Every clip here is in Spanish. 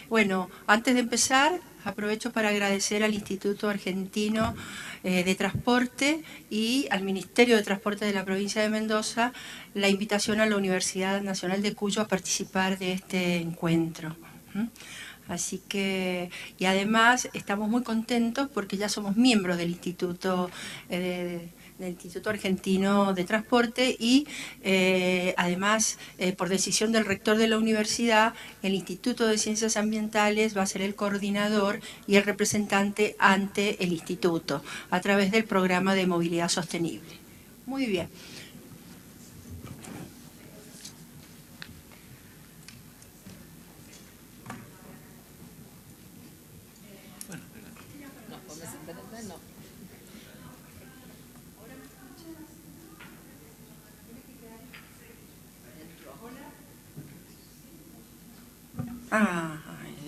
Bueno, antes de empezar, aprovecho para agradecer al Instituto Argentino de Transporte y al Ministerio de Transporte de la provincia de Mendoza la invitación a la Universidad Nacional de Cuyo a participar de este encuentro. Así que, y además estamos muy contentos porque ya somos miembros del Instituto Argentino de Transporte y además por decisión del rector de la universidad, el Instituto de Ciencias Ambientales va a ser el coordinador y el representante ante el instituto a través del programa de movilidad sostenible. Muy bien.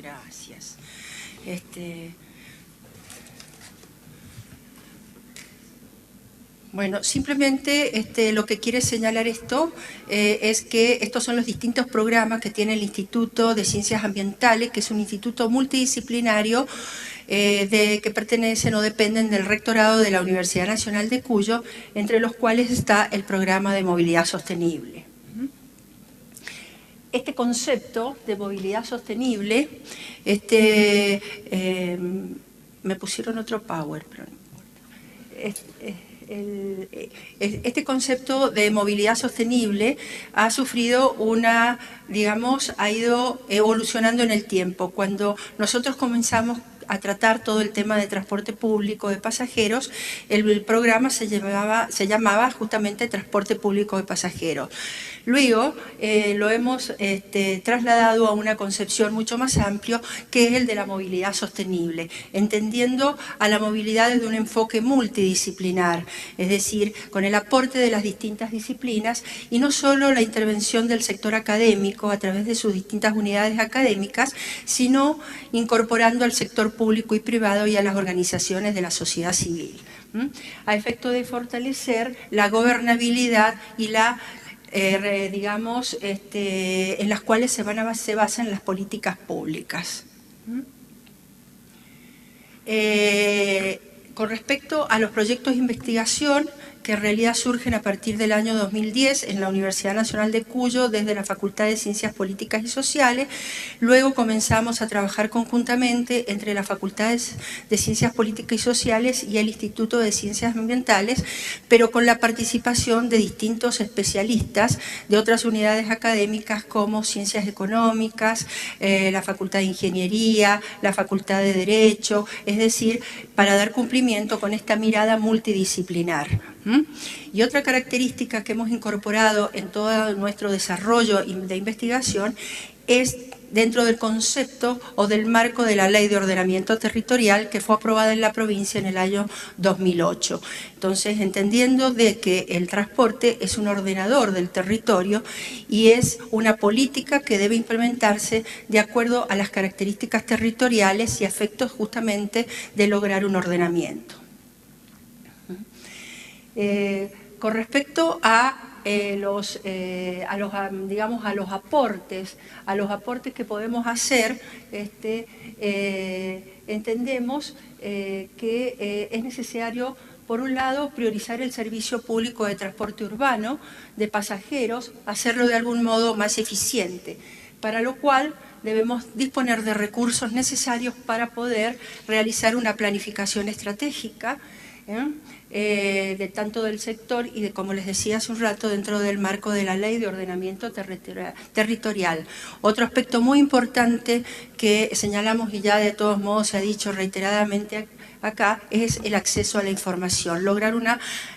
Gracias. Bueno, simplemente lo que quiere señalar esto es que estos son los distintos programas que tiene el Instituto de Ciencias Ambientales, que es un instituto multidisciplinario que pertenecen o dependen del rectorado de la Universidad Nacional de Cuyo, entre los cuales está el programa de movilidad sostenible. Este concepto de movilidad sostenible, me pusieron otro power, pero no importa. Este concepto de movilidad sostenible ha sufrido ha ido evolucionando en el tiempo. Cuando nosotros comenzamos a tratar todo el tema de transporte público de pasajeros, el programa se llamaba justamente Transporte Público de Pasajeros. Luego lo hemos trasladado a una concepción mucho más amplia, que es el de la movilidad sostenible, entendiendo a la movilidad desde un enfoque multidisciplinar, es decir, con el aporte de las distintas disciplinas y no solo la intervención del sector académico a través de sus distintas unidades académicas, sino incorporando al sector público y privado y a las organizaciones de la sociedad civil, a efecto de fortalecer la gobernabilidad y la en las cuales se basan las políticas públicas. Con respecto a los proyectos de investigación que en realidad surgen a partir del año 2010 en la Universidad Nacional de Cuyo desde la Facultad de Ciencias Políticas y Sociales. Luego comenzamos a trabajar conjuntamente entre las Facultades de Ciencias Políticas y Sociales y el Instituto de Ciencias Ambientales, pero con la participación de distintos especialistas de otras unidades académicas como Ciencias Económicas, la Facultad de Ingeniería, la Facultad de Derecho, es decir, para dar cumplimiento con esta mirada multidisciplinar. Y otra característica que hemos incorporado en todo nuestro desarrollo de investigación es dentro del concepto o del marco de la Ley de Ordenamiento Territorial que fue aprobada en la provincia en el año 2008. Entonces, entendiendo de que el transporte es un ordenador del territorio y es una política que debe implementarse de acuerdo a las características territoriales y efectos justamente de lograr un ordenamiento. Con respecto a los aportes que podemos hacer, entendemos que es necesario, por un lado, priorizar el servicio público de transporte urbano de pasajeros, hacerlo de algún modo más eficiente, para lo cual debemos disponer de recursos necesarios para poder realizar una planificación estratégica, de tanto del sector y de, como les decía hace un rato, dentro del marco de la Ley de Ordenamiento Territorial. Otro aspecto muy importante que señalamos y ya de todos modos se ha dicho reiteradamente acá es el acceso a la información, lograr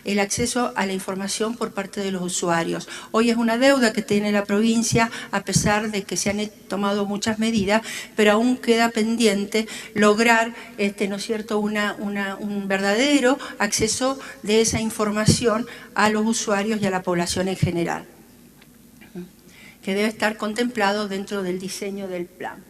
el acceso a la información por parte de los usuarios. Hoy es una deuda que tiene la provincia, a pesar de que se han tomado muchas medidas, pero aún queda pendiente lograr, ¿no es cierto?, un verdadero acceso de esa información a los usuarios y a la población en general, que debe estar contemplado dentro del diseño del plan.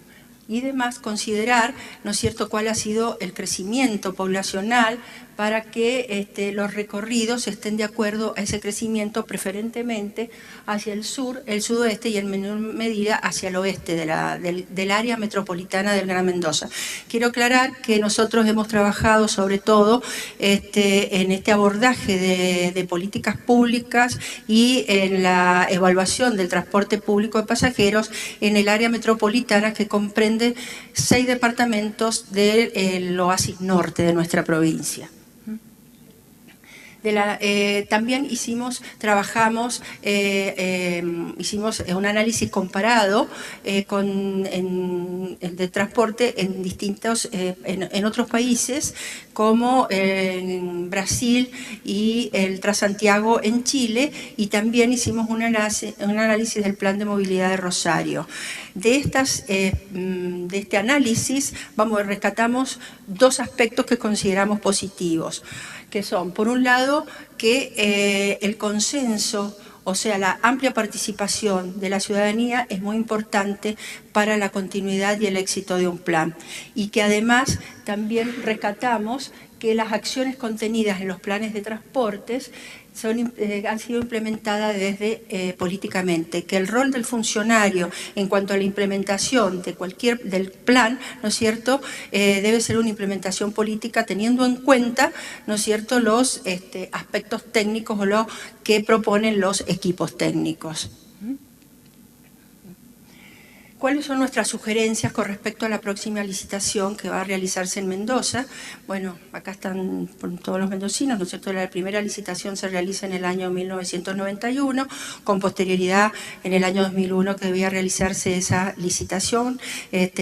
Y además considerar, ¿no es cierto?, cuál ha sido el crecimiento poblacional para que los recorridos estén de acuerdo a ese crecimiento, preferentemente hacia el sur, el sudoeste y en menor medida hacia el oeste del área metropolitana del Gran Mendoza. Quiero aclarar que nosotros hemos trabajado sobre todo en este abordaje de políticas públicas y en la evaluación del transporte público de pasajeros en el área metropolitana, que comprende 6 departamentos del oasis norte de nuestra provincia. También hicimos un análisis comparado de transporte en otros países, como en Brasil y el Transantiago en Chile, y también hicimos un análisis del Plan de Movilidad de Rosario. De este análisis rescatamos 2 aspectos que consideramos positivos, que son, por un lado, que el consenso, o sea, la amplia participación de la ciudadanía es muy importante para la continuidad y el éxito de un plan. Y que además también rescatamos que las acciones contenidas en los planes de transportes han sido implementadas desde políticamente, que el rol del funcionario en cuanto a la implementación del plan, ¿no es cierto?, debe ser una implementación política teniendo en cuenta, ¿no es cierto?, los aspectos técnicos o lo que proponen los equipos técnicos. ¿Cuáles son nuestras sugerencias con respecto a la próxima licitación que va a realizarse en Mendoza? Bueno, acá están todos los mendocinos, ¿no es cierto? La primera licitación se realiza en el año 1991, con posterioridad en el año 2001 que debía realizarse esa licitación.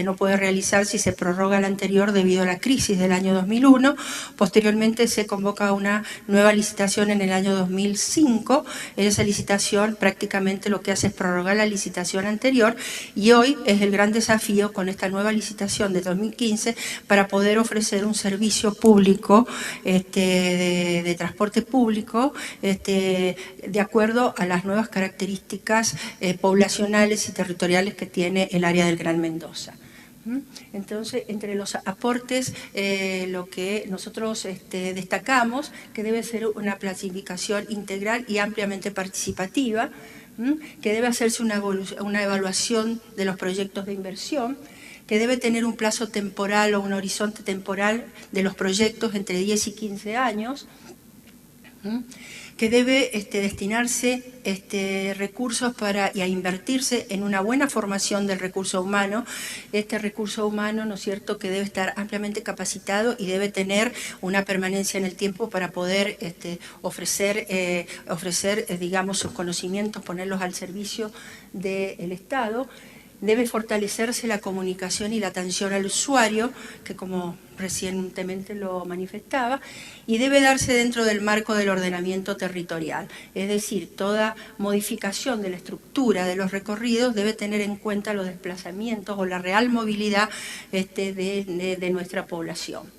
No puede realizarse y se prorroga la anterior debido a la crisis del año 2001. Posteriormente se convoca una nueva licitación en el año 2005. Esa licitación prácticamente lo que hace es prorrogar la licitación anterior, y hoy es el gran desafío con esta nueva licitación de 2015 para poder ofrecer un servicio público de transporte público de acuerdo a las nuevas características poblacionales y territoriales que tiene el área del Gran Mendoza. Entonces, entre los aportes, lo que nosotros destacamos, que debe ser una planificación integral y ampliamente participativa, que debe hacerse una evaluación de los proyectos de inversión, que debe tener un plazo temporal o un horizonte temporal de los proyectos entre 10 y 15 años, que debe destinarse recursos y a invertirse en una buena formación del recurso humano. Este recurso humano, ¿no es cierto?, que debe estar ampliamente capacitado y debe tener una permanencia en el tiempo para poder ofrecer, digamos, sus conocimientos, ponerlos al servicio del Estado. Debe fortalecerse la comunicación y la atención al usuario, que como recientemente lo manifestaba, y debe darse dentro del marco del ordenamiento territorial. Es decir, toda modificación de la estructura de los recorridos debe tener en cuenta los desplazamientos o la real movilidad de nuestra población.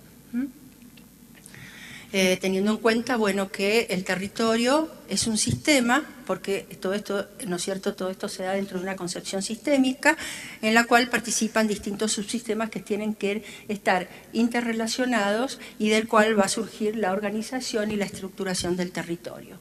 Teniendo en cuenta, bueno, que el territorio es un sistema, porque todo esto, ¿no es cierto?, todo esto se da dentro de una concepción sistémica en la cual participan distintos subsistemas que tienen que estar interrelacionados y del cual va a surgir la organización y la estructuración del territorio.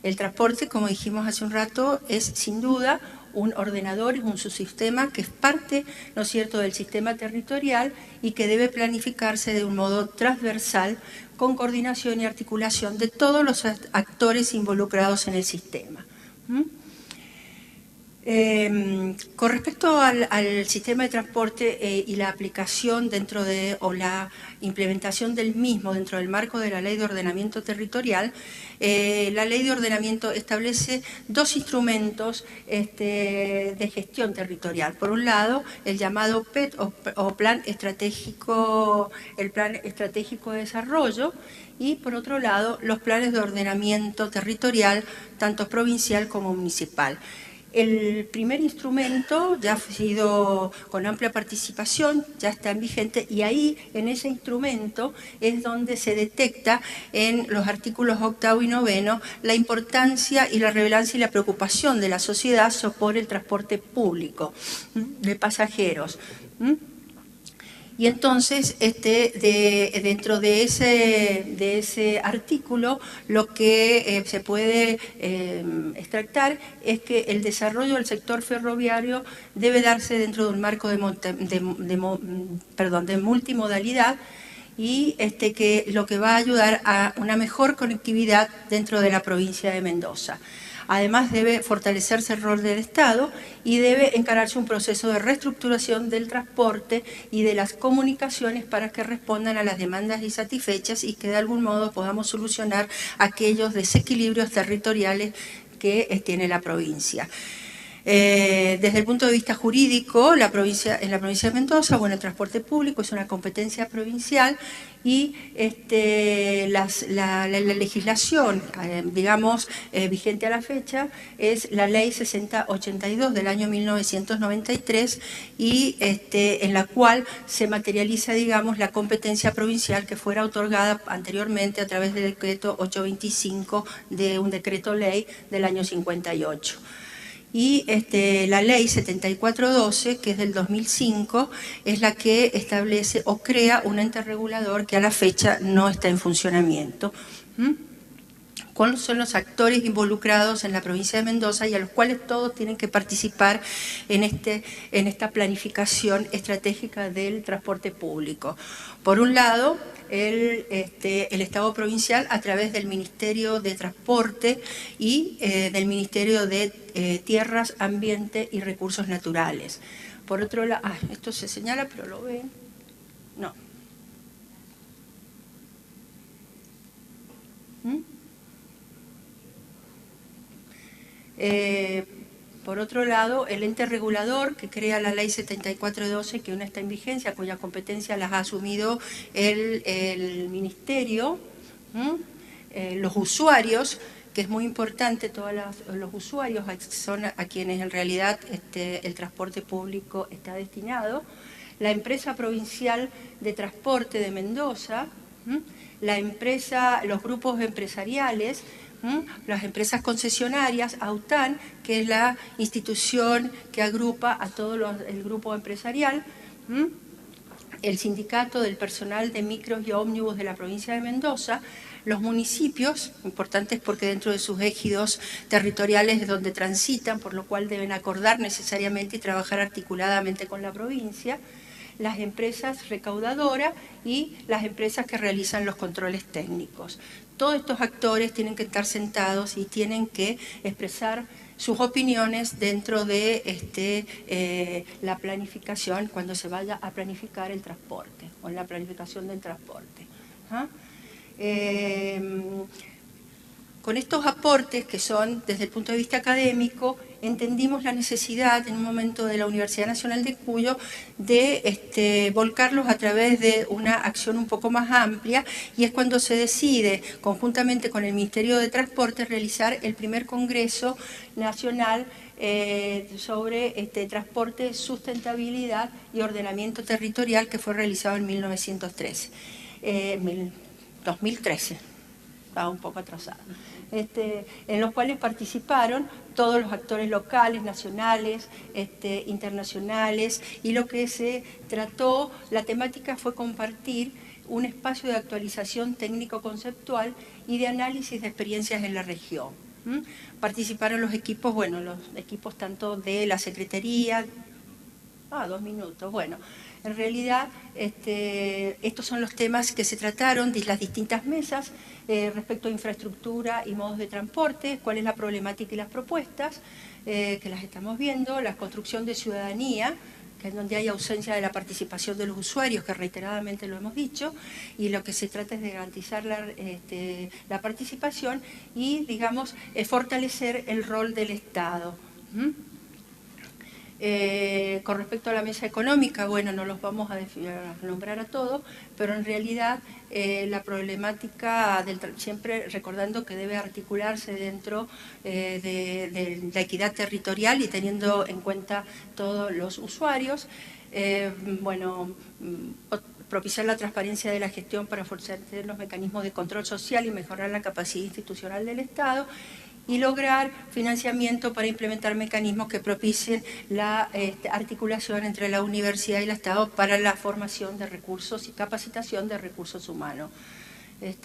El transporte, como dijimos hace un rato, es sin duda un ordenador, es un subsistema que es parte, ¿no es cierto?, del sistema territorial y que debe planificarse de un modo transversal con coordinación y articulación de todos los actores involucrados en el sistema. Con respecto al sistema de transporte y la aplicación o la implementación del mismo dentro del marco de la Ley de Ordenamiento Territorial, la Ley de Ordenamiento establece 2 instrumentos de gestión territorial. Por un lado, el llamado PET o Plan Estratégico, el Plan Estratégico de Desarrollo, y por otro lado, los planes de ordenamiento territorial, tanto provincial como municipal. El primer instrumento ya ha sido con amplia participación, ya está en vigente, y ahí, en ese instrumento, es donde se detecta en los artículos 8º y 9º la importancia y la relevancia y la preocupación de la sociedad por el transporte público de pasajeros. Y entonces, dentro de ese artículo, lo que se puede extractar es que el desarrollo del sector ferroviario debe darse dentro de un marco de multimodalidad, y que lo que va a ayudar a una mejor conectividad dentro de la provincia de Mendoza. Además, debe fortalecerse el rol del Estado y debe encararse un proceso de reestructuración del transporte y de las comunicaciones para que respondan a las demandas insatisfechas y que de algún modo podamos solucionar aquellos desequilibrios territoriales que tiene la provincia. Desde el punto de vista jurídico, en la provincia de Mendoza, bueno, el transporte público es una competencia provincial y la legislación, digamos, vigente a la fecha es la Ley 6082 del año 1993 y en la cual se materializa, digamos, la competencia provincial que fuera otorgada anteriormente a través del decreto 825 de un decreto ley del año 58. Y la ley 7412, que es del 2005, es la que establece o crea un ente regulador que a la fecha no está en funcionamiento. ¿Cuáles son los actores involucrados en la provincia de Mendoza y a los cuales todos tienen que participar en esta planificación estratégica del transporte público? Por un lado, el Estado provincial a través del Ministerio de Transporte y del Ministerio de Tierras, Ambiente y Recursos Naturales. Por otro lado, esto se señala, pero lo ven. No. Por otro lado, el ente regulador que crea la ley 7412, que aún está en vigencia, cuya competencia las ha asumido el Ministerio, los usuarios, que es muy importante, todos los usuarios son a quienes en realidad el transporte público está destinado, la empresa provincial de transporte de Mendoza, los grupos empresariales, las empresas concesionarias, AUTAN, que es la institución que agrupa a todo el grupo empresarial, el sindicato del personal de micros y ómnibus de la provincia de Mendoza, los municipios, importantes porque dentro de sus ejidos territoriales es donde transitan, por lo cual deben acordar necesariamente y trabajar articuladamente con la provincia, las empresas recaudadoras y las empresas que realizan los controles técnicos. Todos estos actores tienen que estar sentados y tienen que expresar sus opiniones dentro de la planificación, cuando se vaya a planificar el transporte, o en la planificación del transporte. Con estos aportes, que son desde el punto de vista académico, entendimos la necesidad en un momento de la Universidad Nacional de Cuyo de volcarlos a través de una acción un poco más amplia, y es cuando se decide, conjuntamente con el Ministerio de Transporte, realizar el primer Congreso Nacional sobre transporte, sustentabilidad y ordenamiento territorial, que fue realizado en 2013. Estaba un poco atrasado, en los cuales participaron todos los actores locales, nacionales, internacionales, y lo que se trató, la temática fue compartir un espacio de actualización técnico-conceptual y de análisis de experiencias en la región. Participaron los equipos, los equipos tanto de la Secretaría, 2 minutos, en realidad, estos son los temas que se trataron de las distintas mesas respecto a infraestructura y modos de transporte, cuál es la problemática y las propuestas, que las estamos viendo, la construcción de ciudadanía, que es donde hay ausencia de la participación de los usuarios, que reiteradamente lo hemos dicho, y lo que se trata es de garantizar la participación y, digamos, fortalecer el rol del Estado. Con respecto a la mesa económica, no los vamos a nombrar a todos, pero en realidad la problemática, siempre recordando que debe articularse dentro de la equidad territorial y teniendo en cuenta todos los usuarios, propiciar la transparencia de la gestión para fortalecer los mecanismos de control social y mejorar la capacidad institucional del Estado, y lograr financiamiento para implementar mecanismos que propicien la articulación entre la universidad y el Estado para la formación de recursos y capacitación de recursos humanos.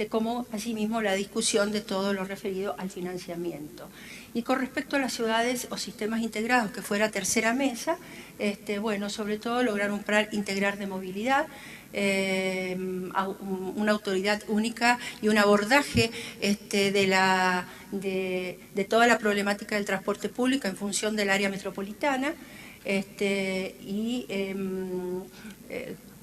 Como asimismo la discusión de todo lo referido al financiamiento. Y con respecto a las ciudades o sistemas integrados, que fuera tercera mesa, bueno, sobre todo lograr un plan integral de movilidad, una autoridad única y un abordaje de toda la problemática del transporte público en función del área metropolitana,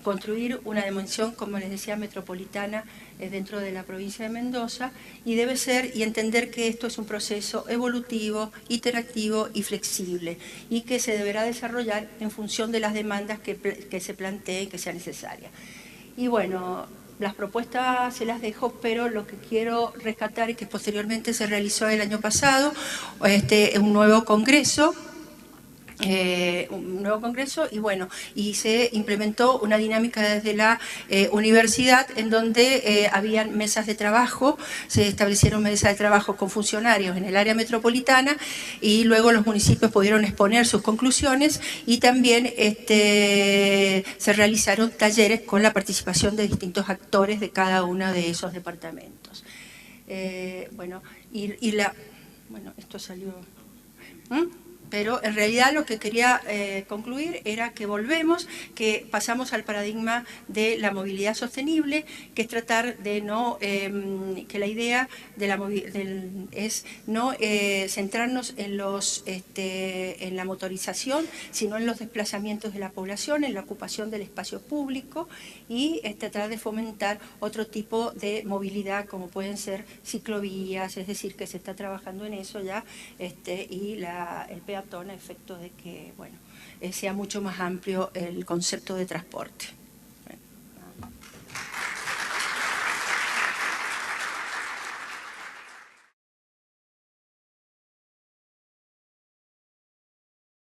construir una dimensión, como les decía, metropolitana dentro de la provincia de Mendoza, y debe ser y entender que esto es un proceso evolutivo, iterativo y flexible, y que se deberá desarrollar en función de las demandas que se planteen que sea necesaria. Y bueno, las propuestas se las dejo, pero lo que quiero rescatar es que posteriormente se realizó el año pasado un nuevo congreso, y bueno, y se implementó una dinámica desde la universidad en donde habían mesas de trabajo, se establecieron mesas de trabajo con funcionarios en el área metropolitana y luego los municipios pudieron exponer sus conclusiones y también se realizaron talleres con la participación de distintos actores de cada uno de esos departamentos. Bueno, esto salió... Pero en realidad lo que quería concluir era que volvemos, que pasamos al paradigma de la movilidad sostenible, que es tratar de no, que la idea de es no centrarnos en, en la motorización, sino en los desplazamientos de la población, en la ocupación del espacio público y tratar de fomentar otro tipo de movilidad como pueden ser ciclovías, es decir, que se está trabajando en eso ya, y el peatón a efectos de que, bueno, sea mucho más amplio el concepto de transporte.